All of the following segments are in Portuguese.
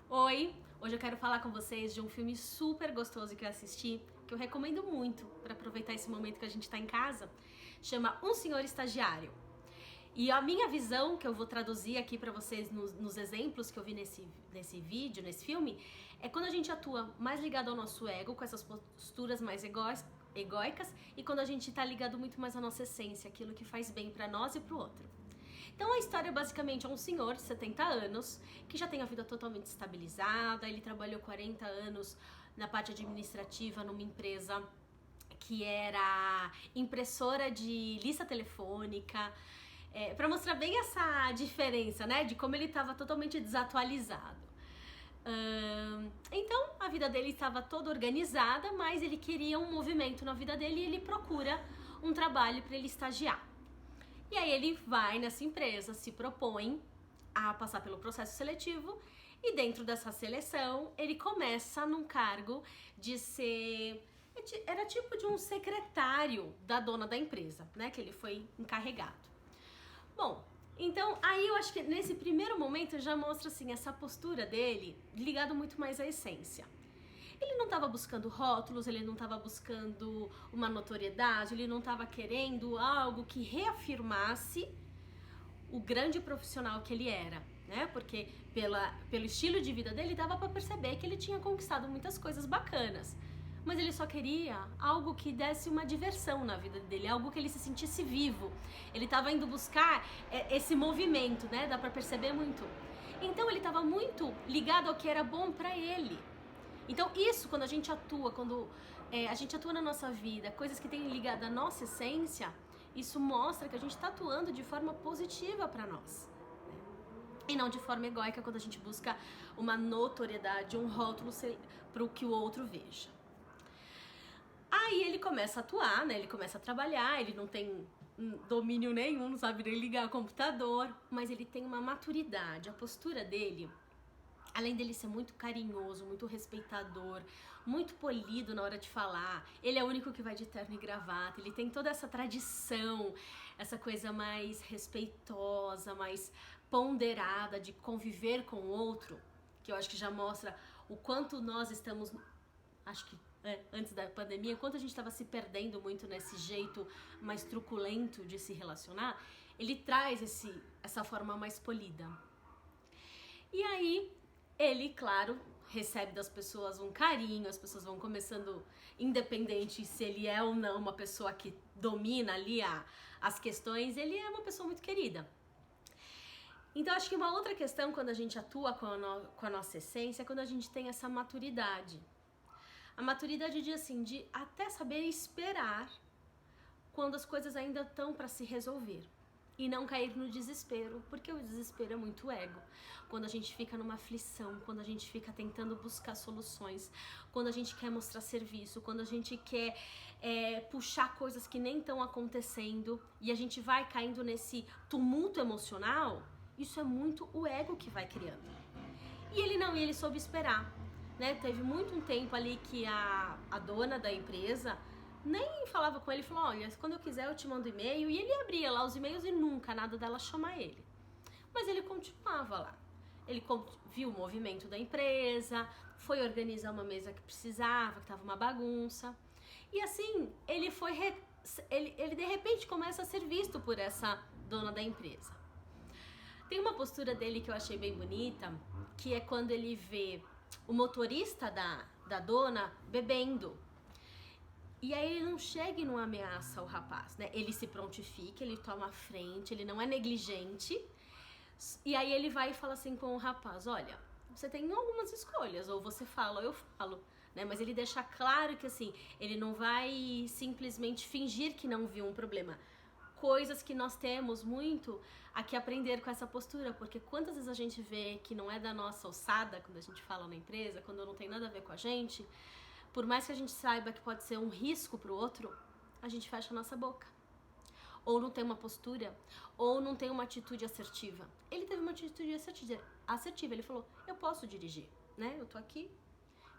Oi! Hoje eu quero falar com vocês de um filme super gostoso que eu assisti, que eu recomendo muito para aproveitar esse momento que a gente tá em casa. Chama Um Senhor Estagiário. E a minha visão, que eu vou traduzir aqui para vocês nos exemplos que eu vi nesse vídeo, nesse filme, é quando a gente atua mais ligado ao nosso ego, com essas posturas mais egóicas, e quando a gente tá ligado muito mais à nossa essência, aquilo que faz bem para nós e pro outro. Então a história basicamente é um senhor de 70 anos que já tem a vida totalmente estabilizada. Ele trabalhou 40 anos na parte administrativa numa empresa que era impressora de lista telefônica, para mostrar bem essa diferença, né, de como ele estava totalmente desatualizado. Então a vida dele estava toda organizada, mas ele queria um movimento na vida dele e ele procura um trabalho para ele estagiar. E aí ele vai nessa empresa, se propõe a passar pelo processo seletivo e dentro dessa seleção ele começa num cargo de ser... Era tipo de um secretário da dona da empresa, né? Que ele foi encarregado. Bom, então aí eu acho que nesse primeiro momento já mostra assim essa postura dele ligado muito mais à essência. Ele não estava buscando rótulos, ele não estava buscando uma notoriedade, ele não estava querendo algo que reafirmasse o grande profissional que ele era, né? Porque pelo estilo de vida dele dava para perceber que ele tinha conquistado muitas coisas bacanas. Mas ele só queria algo que desse uma diversão na vida dele, algo que ele se sentisse vivo. Ele estava indo buscar esse movimento, né? Dá para perceber muito. Então ele estava muito ligado ao que era bom para ele. Então isso, quando a gente atua, a gente atua na nossa vida, coisas que têm ligado à nossa essência, isso mostra que a gente está atuando de forma positiva para nós. E não de forma egóica, quando a gente busca uma notoriedade, um rótulo para o que o outro veja. Aí ele começa a atuar, né? Ele começa a trabalhar, ele não tem domínio nenhum, não sabe nem ligar o computador, mas ele tem uma maturidade, a postura dele... Além dele ser muito carinhoso, muito respeitador, muito polido na hora de falar, ele é o único que vai de terno e gravata, ele tem toda essa tradição, essa coisa mais respeitosa, mais ponderada de conviver com o outro, que eu acho que já mostra o quanto nós estamos, acho que antes da pandemia, o quanto a gente estava se perdendo muito nesse jeito mais truculento de se relacionar. Ele traz essa forma mais polida. E aí ele, claro, recebe das pessoas um carinho, as pessoas vão começando, independente se ele é ou não uma pessoa que domina ali as questões, ele é uma pessoa muito querida. Então acho que uma outra questão quando a gente atua com a nossa essência é quando a gente tem essa maturidade. A maturidade de até saber esperar quando as coisas ainda estão para se resolver. E não cair no desespero, porque o desespero é muito ego. Quando a gente fica numa aflição, quando a gente fica tentando buscar soluções, quando a gente quer mostrar serviço, quando a gente quer puxar coisas que nem estão acontecendo e a gente vai caindo nesse tumulto emocional, isso é muito o ego que vai criando. E ele soube esperar, né? Teve muito um tempo ali que a dona da empresa nem falava com ele, falou, olha, quando eu quiser eu te mando e-mail, e ele abria lá os e-mails e nunca nada dela chamar ele. Mas ele continuava lá. Ele viu o movimento da empresa, foi organizar uma mesa que precisava, que estava uma bagunça. E assim, ele de repente começa a ser visto por essa dona da empresa. Tem uma postura dele que eu achei bem bonita, que é quando ele vê o motorista da dona bebendo. E aí ele não chega e não ameaça o rapaz, né? Ele se prontifica, ele toma a frente, ele não é negligente. E aí ele vai e fala assim com o rapaz, olha, você tem algumas escolhas, ou você fala ou eu falo, né? Mas ele deixa claro que assim, ele não vai simplesmente fingir que não viu um problema. Coisas que nós temos muito a que aprender com essa postura, porque quantas vezes a gente vê que não é da nossa alçada, quando a gente fala na empresa, quando não tem nada a ver com a gente, por mais que a gente saiba que pode ser um risco pro outro, a gente fecha a nossa boca. Ou não tem uma postura, ou não tem uma atitude assertiva. Ele teve uma atitude assertiva, ele falou, eu posso dirigir, né? Eu tô aqui.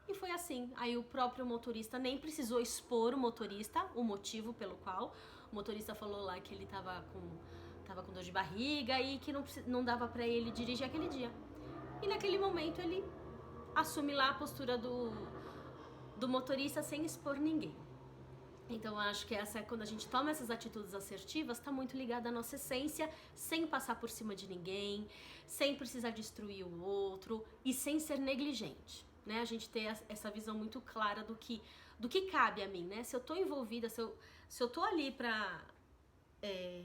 E foi assim. Aí o próprio motorista nem precisou expor o motorista, o motivo pelo qual. O motorista falou lá que ele tava com dor de barriga e que não dava pra ele dirigir aquele dia. E naquele momento ele assume lá a postura do motorista sem expor ninguém. Então eu acho que essa é quando a gente toma essas atitudes assertivas, tá muito ligada à nossa essência, sem passar por cima de ninguém, sem precisar destruir o outro e sem ser negligente, né? A gente ter essa visão muito clara do que cabe a mim, né? Se eu tô envolvida, se eu tô ali pra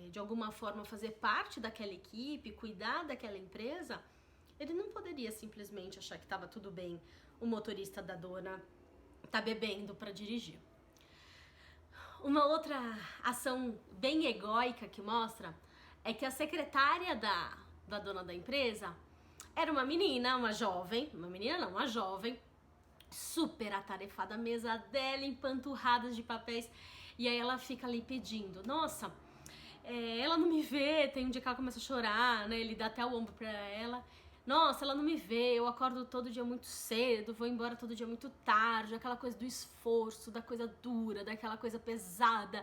de alguma forma fazer parte daquela equipe, cuidar daquela empresa, ele não poderia simplesmente achar que tava tudo bem o motorista da dona tá bebendo pra dirigir. Uma outra ação bem egóica que mostra é que a secretária da dona da empresa era uma menina, uma jovem, super atarefada, a mesa dela empanturradas de papéis, e aí ela fica ali pedindo, nossa, ela não me vê, tem um dia que ela começa a chorar, né, ele dá até o ombro pra ela, nossa, ela não me vê, eu acordo todo dia muito cedo, vou embora todo dia muito tarde, aquela coisa do esforço, da coisa dura, daquela coisa pesada,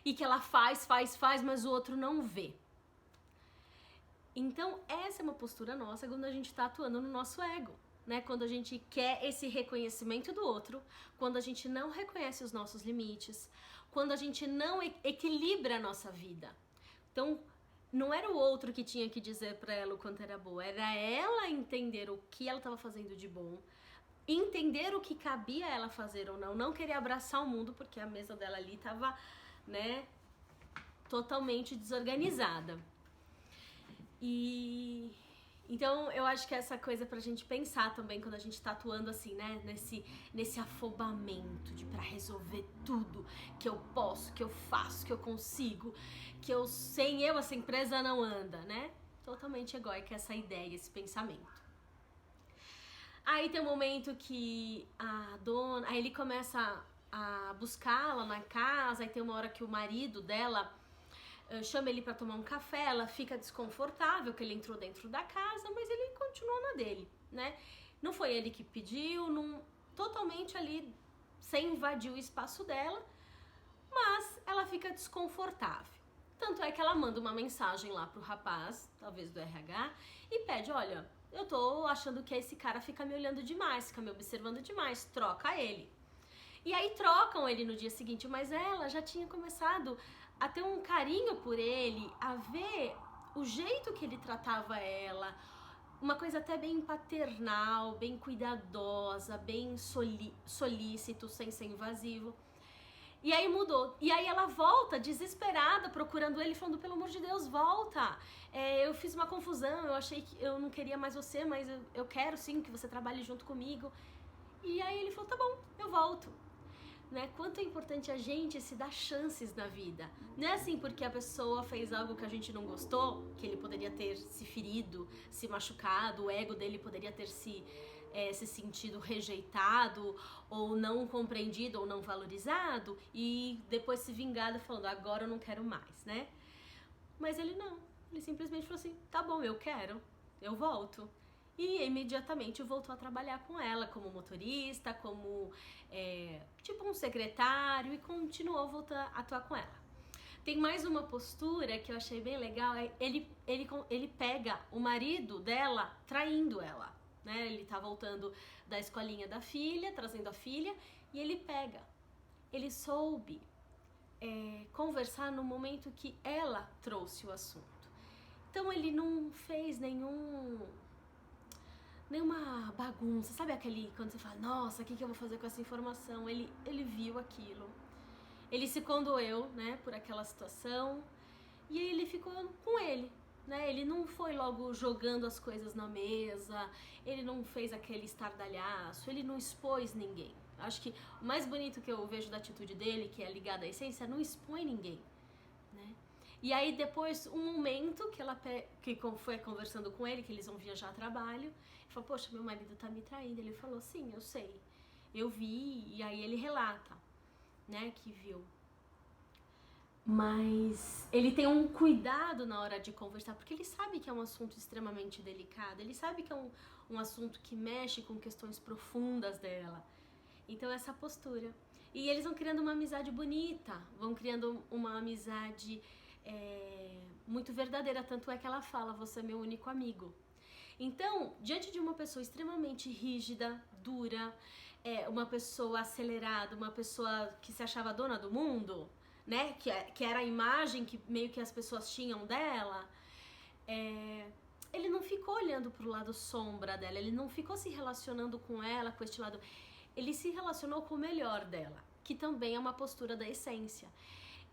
e que ela faz, mas o outro não vê. Então, essa é uma postura nossa quando a gente tá atuando no nosso ego, né? Quando a gente quer esse reconhecimento do outro, quando a gente não reconhece os nossos limites, quando a gente não equilibra a nossa vida. Então, não era o outro que tinha que dizer pra ela o quanto era boa, era ela entender o que ela estava fazendo de bom, entender o que cabia ela fazer ou não querer abraçar o mundo, porque a mesa dela ali tava, né, totalmente desorganizada. E então eu acho que essa coisa pra gente pensar também quando a gente tá atuando assim, né, nesse afobamento de pra resolver tudo, que eu posso, que eu faço, que eu consigo, que sem eu essa empresa não anda, né? Totalmente egóica essa ideia, esse pensamento. Aí tem um momento que aí ele começa a buscá-la na casa, aí tem uma hora que o marido dela chama ele pra tomar um café, ela fica desconfortável que ele entrou dentro da casa, mas ele continuou na dele, né? Não foi ele que pediu, totalmente ali, sem invadir o espaço dela, mas ela fica desconfortável. Tanto é que ela manda uma mensagem lá pro rapaz, talvez do RH, e pede, olha, eu tô achando que esse cara fica me olhando demais, fica me observando demais, troca ele. E aí trocam ele no dia seguinte, mas ela já tinha começado a ter um carinho por ele, a ver o jeito que ele tratava ela, uma coisa até bem paternal, bem cuidadosa, bem solícito, sem ser invasivo. E aí mudou. E aí ela volta desesperada, procurando ele, falando, pelo amor de Deus, volta. Eu fiz uma confusão, eu achei que eu não queria mais você, mas eu quero sim que você trabalhe junto comigo. E aí ele falou, tá bom, eu volto. Né? Quanto é importante a gente se dar chances na vida. Não é assim porque a pessoa fez algo que a gente não gostou, que ele poderia ter se ferido, se machucado, o ego dele poderia ter se sentido rejeitado, ou não compreendido, ou não valorizado, e depois se vingado falando, agora eu não quero mais, né? Mas ele não, ele simplesmente falou assim, tá bom, eu quero, eu volto. E imediatamente voltou a trabalhar com ela como motorista, como tipo um secretário, e continuou voltando a atuar com ela. Tem mais uma postura que eu achei bem legal, ele pega o marido dela traindo ela, né? Ele tá voltando da escolinha da filha, trazendo a filha, e ele soube conversar no momento que ela trouxe o assunto. Então ele não fez nenhuma bagunça, sabe aquele, quando você fala, nossa, o que eu vou fazer com essa informação? Ele viu aquilo, ele se condoeu, né, por aquela situação, e aí ele ficou com ele, né, ele não foi logo jogando as coisas na mesa, ele não fez aquele estardalhaço, ele não expôs ninguém. Acho que o mais bonito que eu vejo da atitude dele, que é ligada à essência, não expõe ninguém, né. E aí depois, um momento que foi conversando com ele, que eles vão viajar a trabalho, ele falou, poxa, meu marido tá me traindo. Ele falou, sim, eu sei, eu vi, e aí ele relata, né, que viu. Mas ele tem um cuidado na hora de conversar, porque ele sabe que é um assunto extremamente delicado, ele sabe que é um assunto que mexe com questões profundas dela. Então essa postura. E eles vão criando uma amizade bonita, vão criando uma amizade muito verdadeira, tanto é que ela fala, você é meu único amigo. Então, diante de uma pessoa extremamente rígida, dura, uma pessoa acelerada, uma pessoa que se achava dona do mundo, né? Que era a imagem que meio que as pessoas tinham dela, ele não ficou olhando pro lado sombra dela, ele não ficou se relacionando com ela, com este lado. Ele se relacionou com o melhor dela, que também é uma postura da essência.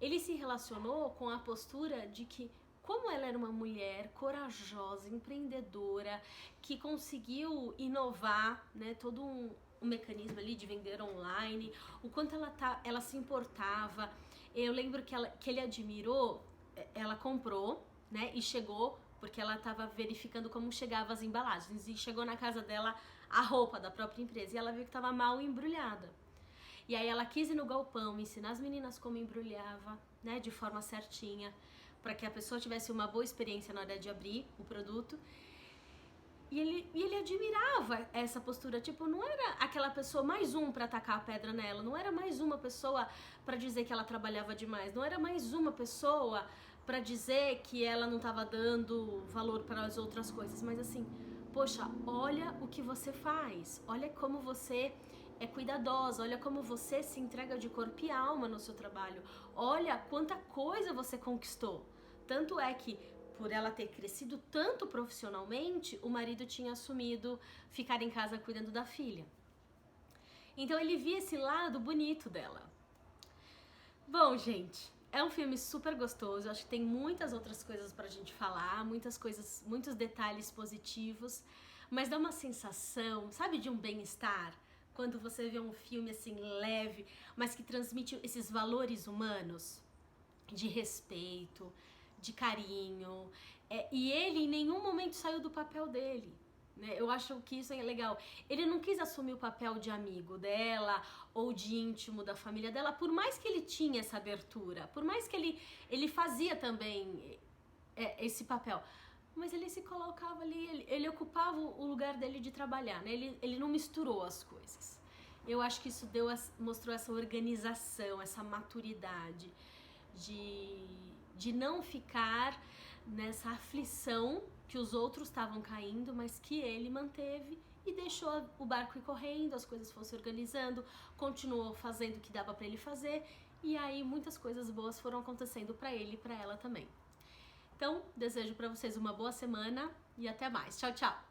Ele se relacionou com a postura de que, como ela era uma mulher corajosa, empreendedora, que conseguiu inovar, né, todo um mecanismo ali de vender online, o quanto ela se importava. Eu lembro que ele admirou, ela comprou, né, e chegou, porque ela estava verificando como chegavam as embalagens, e chegou na casa dela a roupa da própria empresa, e ela viu que estava mal embrulhada. E aí ela quis ir no galpão, ensinar as meninas como embrulhava, né, de forma certinha, para que a pessoa tivesse uma boa experiência na hora de abrir o produto. E ele admirava essa postura, tipo, não era aquela pessoa mais um para tacar a pedra nela, não era mais uma pessoa para dizer que ela trabalhava demais, não era mais uma pessoa para dizer que ela não estava dando valor para as outras coisas, mas assim, poxa, olha o que você faz, olha como você é cuidadosa, olha como você se entrega de corpo e alma no seu trabalho, olha quanta coisa você conquistou. Tanto é que, por ela ter crescido tanto profissionalmente, o marido tinha assumido ficar em casa cuidando da filha. Então ele via esse lado bonito dela. Bom, gente, é um filme super gostoso. Eu acho que tem muitas outras coisas pra gente falar, muitas coisas, muitos detalhes positivos, mas dá uma sensação, sabe, de um bem-estar? Quando você vê um filme assim leve, mas que transmite esses valores humanos de respeito, de carinho, e ele em nenhum momento saiu do papel dele, né? Eu acho que isso é legal. Ele não quis assumir o papel de amigo dela ou de íntimo da família dela, por mais que ele tinha essa abertura, por mais que ele fazia também esse papel, mas ele se colocava ali, ele ocupava o lugar dele de trabalhar, né? Ele não misturou as coisas. Eu acho que isso mostrou essa organização, essa maturidade de não ficar nessa aflição que os outros estavam caindo, mas que ele manteve e deixou o barco ir correndo, as coisas foram se organizando, continuou fazendo o que dava para ele fazer, e aí muitas coisas boas foram acontecendo para ele e para ela também. Então, desejo para vocês uma boa semana e até mais. Tchau, tchau!